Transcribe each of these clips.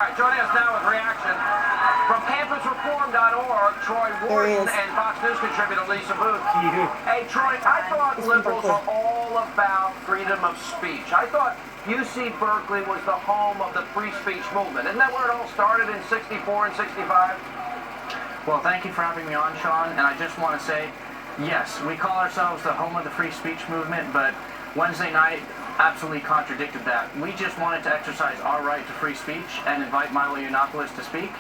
All right, joining us now with reaction from campusreform.org, Troy Warden and Fox News contributor Lisa Booth. Hey, Troy, I thought liberals are all about freedom of speech. I thought UC Berkeley was the home of the free speech movement. Isn't that where it all started in 64 and 65? Well, thank you for having me on, Sean, and I just want to say, yes, we call ourselves the home of the free speech movement, but Wednesday night absolutely contradicted that. We just wanted to exercise our right to free speech and invite Milo Yiannopoulos to speak,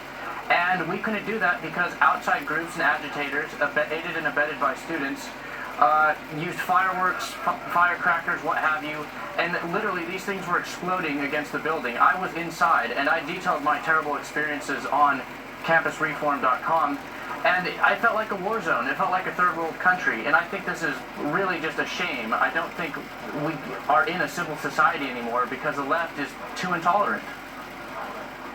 and we couldn't do that because outside groups and agitators, aided and abetted by students, used fireworks, firecrackers, what have you, and literally these things were exploding against the building. I was inside, and I detailed my terrible experiences on campusreform.com, and I felt like a war zone. It felt like a third world country, and I think this is really just a shame. I don't think we are in a civil society anymore because the left is too intolerant.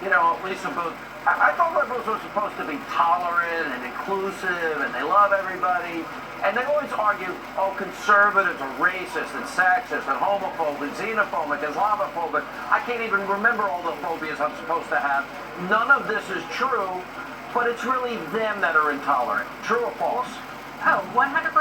You know, Lisa Booth, I thought liberals were supposed to be tolerant and inclusive, and they love everybody, and they always argue, oh, conservatives are racist and sexist and homophobic, xenophobic, Islamophobic. I can't even remember all the phobias I'm supposed to have. None of this is true. But it's really them that are intolerant. True or false? Oh, 100%,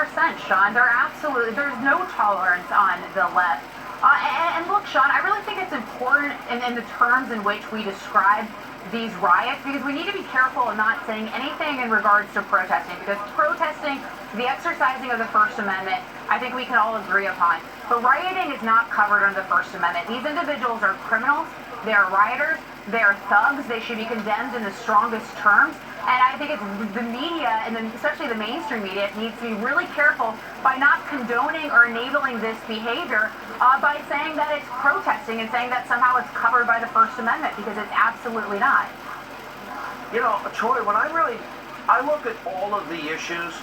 Sean. There's no tolerance on the left. And look, Sean, I really think it's important in the terms in which we describe these riots, because we need to be careful of not saying anything in regards to protesting, because protesting, the exercising of the First Amendment, I think we can all agree upon. But rioting is not covered under the First Amendment. These individuals are criminals, they are rioters, they are thugs, they should be condemned in the strongest terms. And I think it's the media, and especially the mainstream media, needs to be really careful by not condoning or enabling this behavior by saying that it's protesting and saying that somehow it's covered by the First Amendment, because it's absolutely not. You know, Troy, when I look at all of the issues,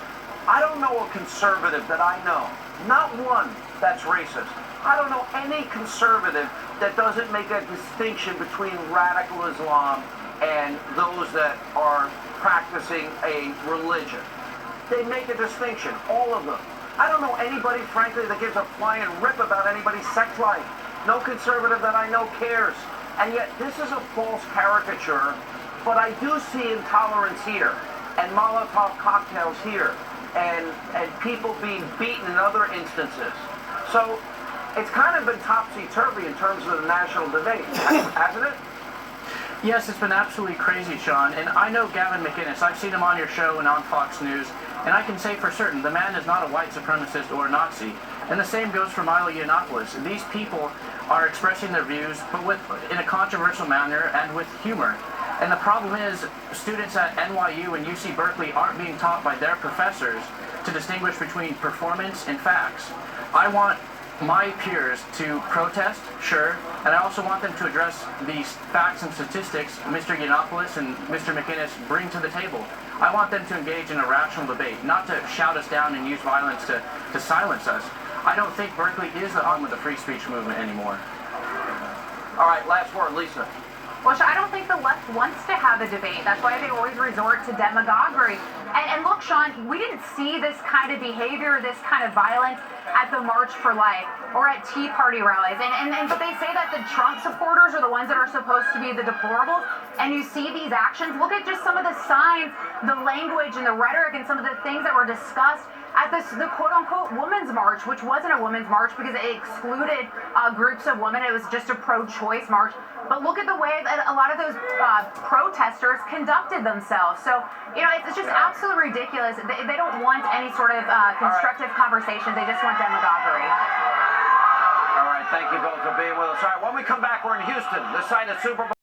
I don't know a conservative that I know, not one that's racist. I don't know any conservative that doesn't make a distinction between radical Islam and those that are practicing a religion. They make a distinction, all of them. I don't know anybody, frankly, that gives a flying rip about anybody's sex life. No conservative that I know cares. And yet this is a false caricature, but I do see intolerance here, and Molotov cocktails here, and people being beaten in other instances. So it's kind of been topsy-turvy in terms of the national debate, hasn't it? Yes, it's been absolutely crazy, Sean, and I know Gavin McInnes. I've seen him on your show and on Fox News, and I can say for certain the man is not a white supremacist or a Nazi. And the same goes for Milo Yiannopoulos. These people are expressing their views, but in a controversial manner and with humor. And the problem is, students at NYU and UC Berkeley aren't being taught by their professors to distinguish between performance and facts. I want my peers to protest, sure, and I also want them to address these facts and statistics Mr. Yiannopoulos and Mr. McInnes bring to the table. I want them to engage in a rational debate, not to shout us down and use violence to silence us. I don't think Berkeley is the home of the free speech movement anymore. All right, last word, Lisa. Well, I don't think the left wants to have a debate. That's why they always resort to demagoguery. And look, Sean, we didn't see this kind of behavior, this kind of violence at the March for Life or at Tea Party rallies. But they say that the Trump supporters are the ones that are supposed to be the deplorables. And you see these actions. Look at just some of the signs, the language and the rhetoric and some of the things that were discussed at the quote-unquote women's march, which wasn't a women's march because it excluded groups of women. It was just a pro-choice march. But look at the way that a lot of those protesters conducted themselves. So, you know, it's just absolutely ridiculous. They don't want any sort of constructive conversation. They just want demagoguery. All right, thank you both for being with us. All right, when we come back, we're in Houston, the site of Super Bowl.